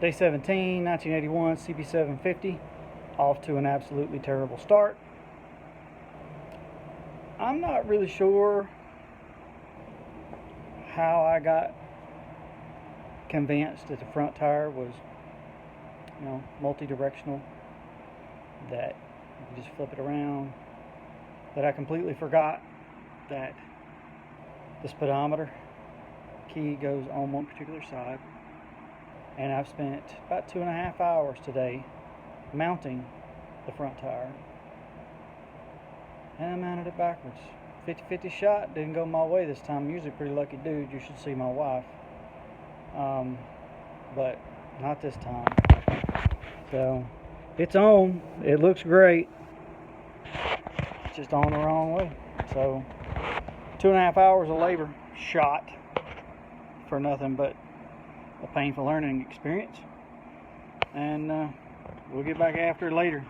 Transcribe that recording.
Day 17, 1981 CB750, off to an absolutely terrible start. I'm not really sure how I got convinced that the front tire was, multi-directional, that you could just flip it around, that I completely forgot that the speedometer key goes on one particular side. And I've spent about 2.5 hours today mounting the front tire. And I mounted it backwards. 50-50 shot, didn't go my way this time. I'm usually a pretty lucky dude. You should see my wife. But not this time. So, it's on. It looks great. It's just on the wrong way. So, 2.5 hours of labor shot for nothing but a painful learning experience, and we'll get back after it later.